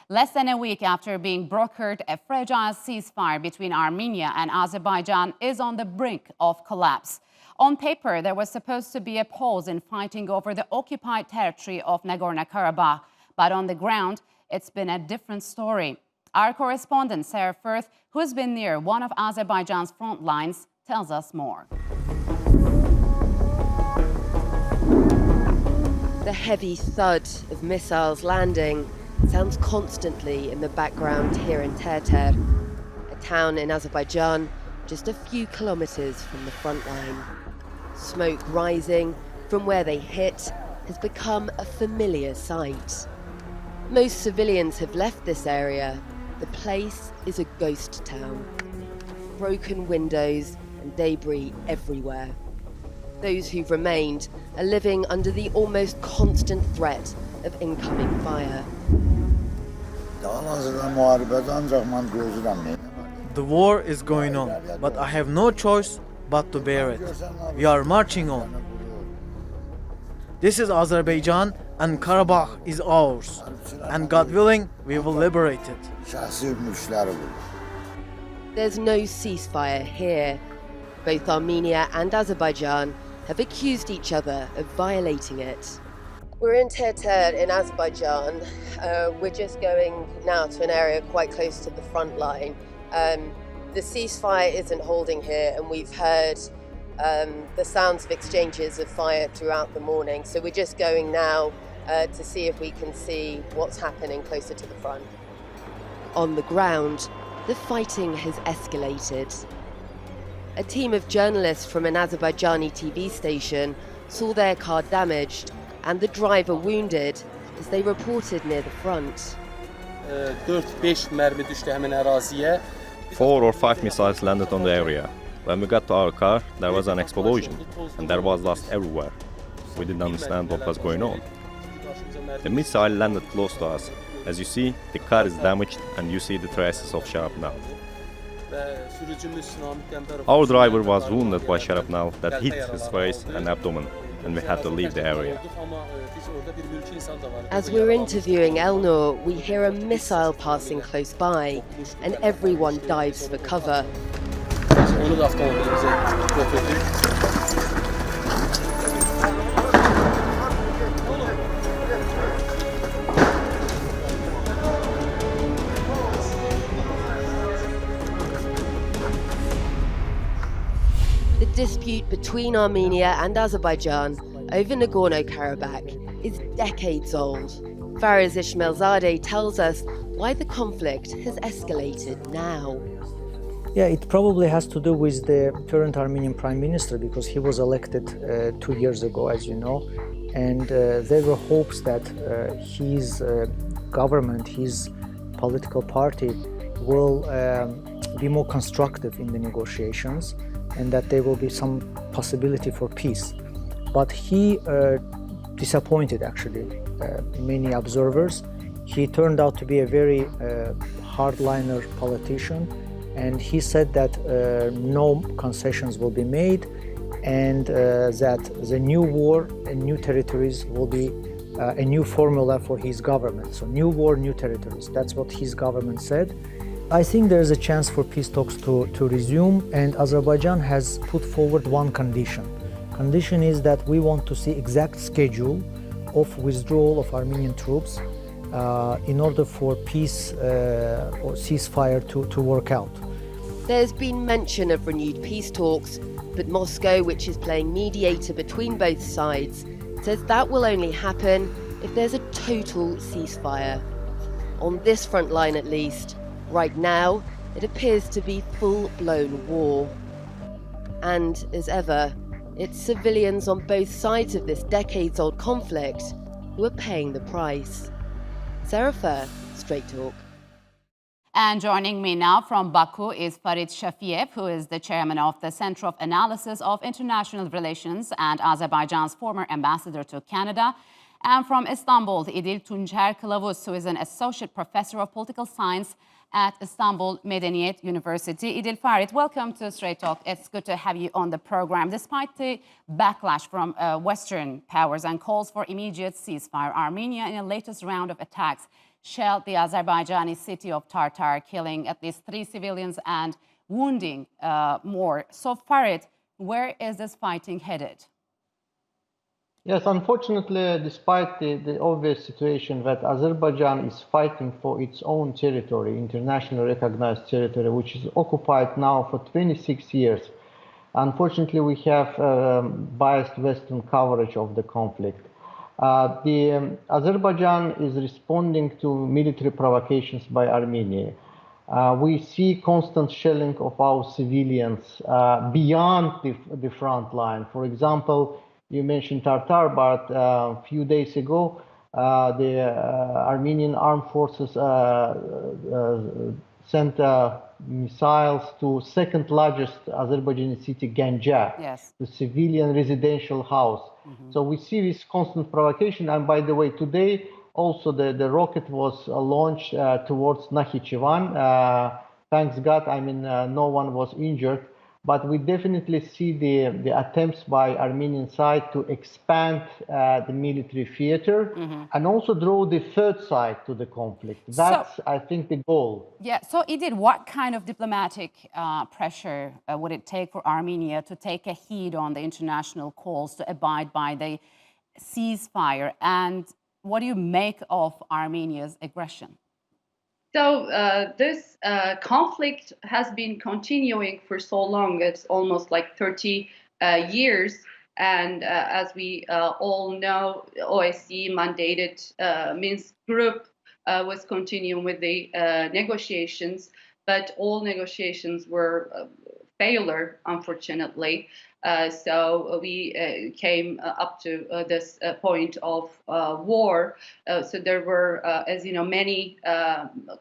Less than a week after being brokered, a fragile ceasefire between Armenia and Azerbaijan is on the brink of collapse. On paper, there was supposed to be a pause in fighting over the occupied territory of Nagorno-Karabakh, but on the ground, it's been a different story. Our correspondent, Sarah Firth, who has been near one of Azerbaijan's front lines, tells us more. The heavy thud of missiles landing sounds constantly in the background here in Terter, a town in Azerbaijan just a few kilometers from the front line. Smoke rising from where they hit has become a familiar sight. Most civilians have left this area. The place is a ghost town. Broken windows and debris everywhere. Those who've remained are living under the almost constant threat of incoming fire. The war is going on, but I have no choice but to bear it. We are marching on. This is Azerbaijan, and Karabakh is ours. And God willing, we will liberate it. There's no ceasefire here. Both Armenia and Azerbaijan have accused each other of violating it. We're in Terter in Azerbaijan. We're just going now to an area quite close to the front line. The ceasefire isn't holding here, and we've heard the sounds of exchanges of fire throughout the morning. So we're just going now to see if we can see what's happening closer to the front. On the ground, the fighting has escalated. A team of journalists from an Azerbaijani TV station saw their car damaged and the driver wounded as they reported near the front. 4-5 mermi düştü hemen araziye. 4 or 5 missiles landed on the area. When we got to our car, there was an explosion, and there was dust everywhere. We didn't understand what was going on. The missile landed close to us. As you see, the car is damaged, and you see the traces of shrapnel. Our driver was wounded by shrapnel that hit his face and abdomen, and we had to leave the area. As we're interviewing Elnur, we hear a missile passing close by, and everyone dives for cover. The dispute between Armenia and Azerbaijan over Nagorno-Karabakh is decades old. Farid Shafiyev tells us why the conflict has escalated now. Yeah, it probably has to do with the current Armenian Prime Minister, because he was elected 2 years ago, as you know, and there were hopes that his government, his political party will be more constructive in the negotiations, and that there will be some possibility for peace. But he disappointed, actually, many observers. He turned out to be a very hardliner politician, and he said that no concessions will be made, and that the new war and new territories will be a new formula for his government. So new war, new territories. That's what his government said. I think there's a chance for peace talks to resume, and Azerbaijan has put forward one condition. Condition is that we want to see exact schedule of withdrawal of Armenian troops in order for peace or ceasefire to work out. There's been mention of renewed peace talks, but Moscow, which is playing mediator between both sides, says that will only happen if there's a total ceasefire. On this front line at least, right now, it appears to be full-blown war. And, as ever, it's civilians on both sides of this decades-old conflict who are paying the price. Sarah Firth, Straight Talk. And joining me now from Baku is Farid Shafiyev, who is the chairman of the Center of Analysis of International Relations and Azerbaijan's former ambassador to Canada. And from Istanbul, Idil Tuncer Kilavuz, who is an associate professor of political science at Istanbul Medeniyet University. Idil, Farid, welcome to Straight Talk. It's good to have you on the program. Despite the backlash from Western powers and calls for immediate ceasefire, Armenia, in a latest round of attacks, shelled the Azerbaijani city of Tartar, killing at least 3 civilians and wounding more. So, Farid, where is this fighting headed? Yes, unfortunately, despite the obvious situation that Azerbaijan is fighting for its own territory, internationally recognized territory, which is occupied now for 26 years, unfortunately, we have biased Western coverage of the conflict. Azerbaijan is responding to military provocations by Armenia. We see constant shelling of our civilians beyond the front line. For example, you mentioned Tartar, but a few days ago, the Armenian armed forces sent missiles to second largest Azerbaijani city, Ganja, Yes. the civilian residential house. So we see this constant provocation. And by the way, today also the rocket was launched towards Nakhichevan. Thanks God, I mean, no one was injured. But we definitely see the attempts by Armenian side to expand the military theater and also draw the third side to the conflict. That's, I think, the goal. Yeah, so Idil, what kind of diplomatic pressure would it take for Armenia to take a heed on the international calls to abide by the ceasefire? And what do you make of Armenia's aggression? So this conflict has been continuing for so long. It's almost like 30 years. And as we all know, OSCE mandated Minsk group was continuing with the negotiations, but all negotiations were failure, unfortunately. So we came up to this point of war. So there were, as you know, many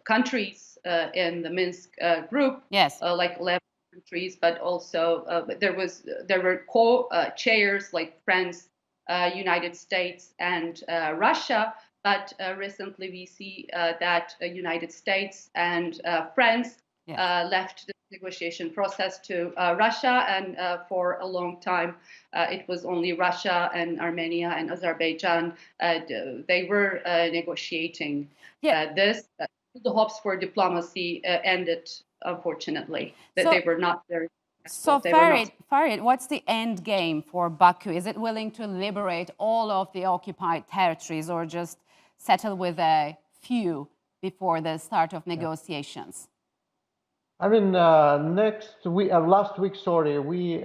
countries in the Minsk group, Yes. like 11 countries, but also there were co-chairs like France, United States, and Russia. But recently we see that United States and France left the negotiation process to Russia, and for a long time it was only Russia and Armenia and Azerbaijan. They were negotiating this. The hopes for diplomacy ended, unfortunately, that they were not very successful. So Farid, what's the end game for Baku? Is it willing to liberate all of the occupied territories or just settle with a few before the start of negotiations? I mean, last week, we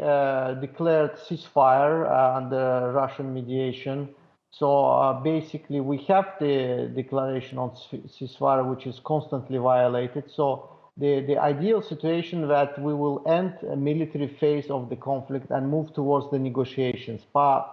declared ceasefire under Russian mediation. So basically, we have the declaration on ceasefire, which is constantly violated. So the ideal situation that we will end a military phase of the conflict and move towards the negotiations. But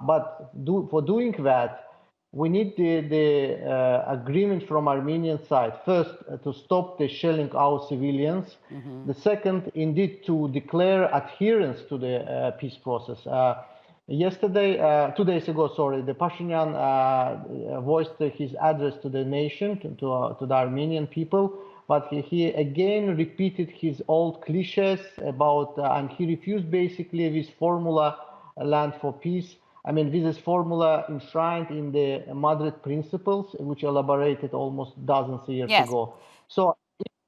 for doing that, we need the agreement from Armenian side. First, to stop the shelling our civilians. The second, indeed, to declare adherence to the peace process. Yesterday, 2 days ago, the Pashinyan voiced his address to the nation, to the Armenian people, but he again repeated his old cliches about, and he refused basically this formula, land for peace. I mean, this is formula enshrined in the Madrid principles, which elaborated almost dozens of years ago. So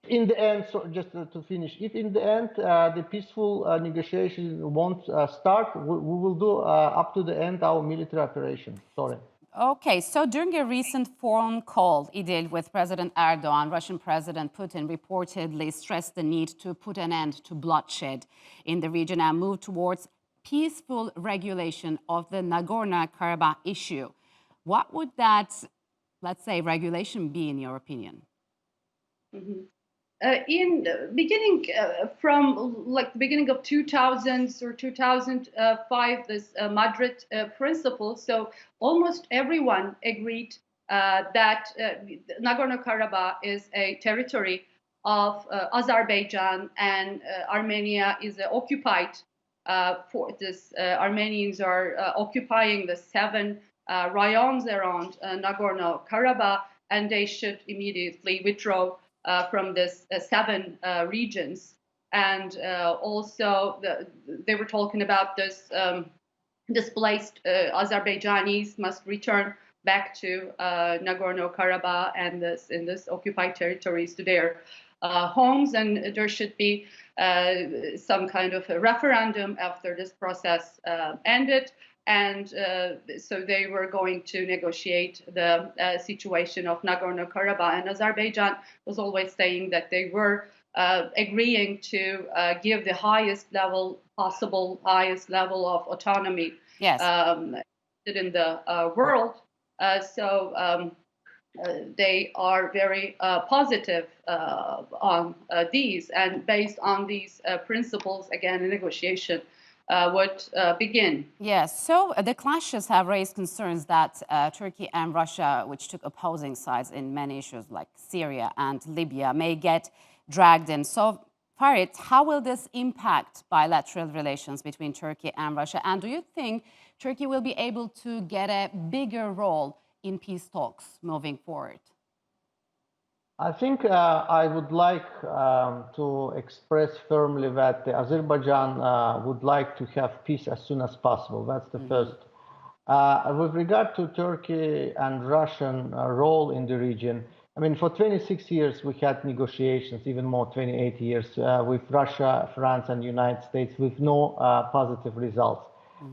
in the end, just to finish, if in the end the peaceful negotiations won't start, we will do up to the end our military operation. Okay, so during a recent phone call, Idil, with President Erdogan, Russian President Putin reportedly stressed the need to put an end to bloodshed in the region and move towards peaceful regulation of the Nagorno-Karabakh issue. What would that, let's say, regulation be, in your opinion? In beginning from like the beginning of 2000s or 2005, this Madrid principle. So almost everyone agreed that Nagorno-Karabakh is a territory of Azerbaijan, and Armenia is occupied. For this, Armenians are occupying the 7 rayons around Nagorno-Karabakh, and they should immediately withdraw from this 7 regions. And also, they were talking about this displaced Azerbaijanis must return back to Nagorno-Karabakh and in this occupied territories to their homes, and there should be some kind of a referendum after this process ended. And so they were going to negotiate the situation of Nagorno-Karabakh, and Azerbaijan was always saying that they were agreeing to give the highest level of autonomy in the world. So they are very positive on these, and based on these principles, again, a negotiation would begin. Yes, so the clashes have raised concerns that Turkey and Russia, which took opposing sides in many issues like Syria and Libya, may get dragged in. So, Farid, how will this impact bilateral relations between Turkey and Russia? And do you think Turkey will be able to get a bigger role in peace talks moving forward? I think I would like to express firmly that Azerbaijan would like to have peace as soon as possible. That's the first. With regard to Turkey and Russian role in the region, I mean, for 26 years we had negotiations, even more, 28 years, with Russia, France, and United States with no positive results.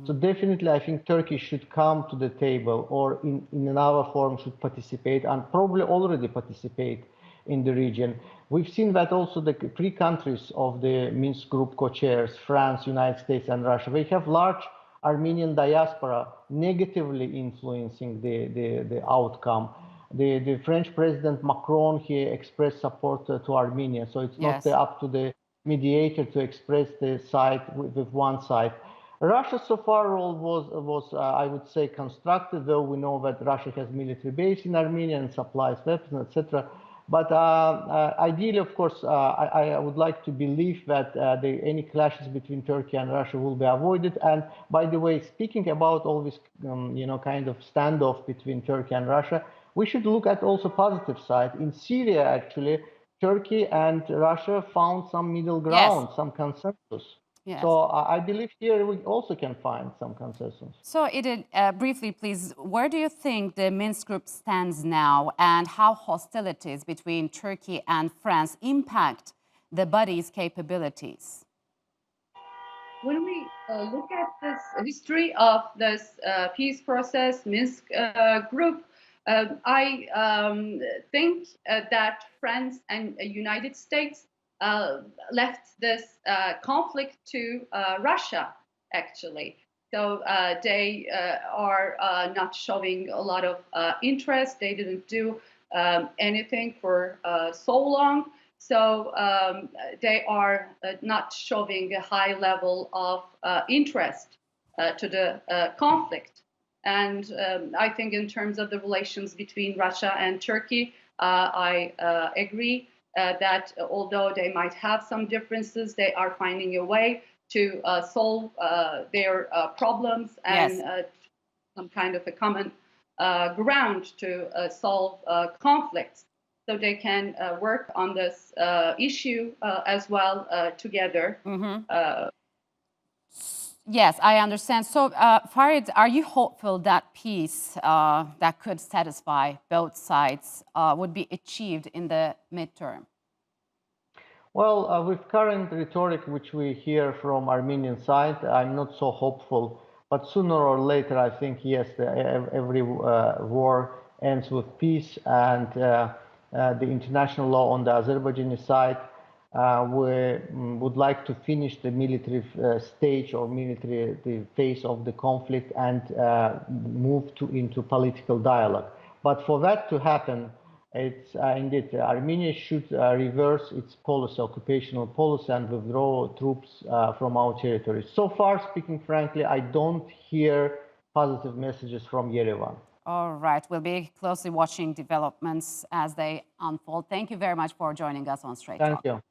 So definitely, I think Turkey should come to the table, or in another form should participate, and probably already participate in the region. We've seen that also the 3 countries of the Minsk group co-chairs, France, United States, and Russia, they have large Armenian diaspora negatively influencing the outcome. The French President Macron, he expressed support to Armenia, so it's not up to the mediator to express the side with one side. Russia's so far role was I would say, constructive, though we know that Russia has military base in Armenia and supplies weapons, etc. But ideally, of course, I would like to believe that any clashes between Turkey and Russia will be avoided. And by the way, speaking about all this, kind of standoff between Turkey and Russia, we should look at also positive side. In Syria, actually, Turkey and Russia found some middle ground, some consensus. Yes. So I believe here we also can find some consensus. So Idil, briefly, please, where do you think the Minsk group stands now, and how hostilities between Turkey and France impact the body's capabilities? When we look at this history of this peace process, Minsk group, I think that France and United States left this conflict to Russia, actually. So they are not showing a lot of interest. They didn't do anything for so long. So they are not showing a high level of interest to the conflict. And I think in terms of the relations between Russia and Turkey, I agree that although they might have some differences, they are finding a way to solve their problems and some kind of a common ground to solve conflicts. So they can work on this issue as well together. Yes, I understand. So, Farid, are you hopeful that peace that could satisfy both sides would be achieved in the midterm? Well, with current rhetoric which we hear from Armenian side, I'm not so hopeful. But sooner or later, I think, yes, every war ends with peace, and the international law on the Azerbaijani side we would like to finish the military stage or the phase of the conflict and move into political dialogue. But for that to happen, it's indeed Armenia should reverse its policy, occupational policy, and withdraw troops from our territory. So far, speaking frankly, I don't hear positive messages from Yerevan. All right, we'll be closely watching developments as they unfold. Thank you very much for joining us on Straight Talk. Thank you.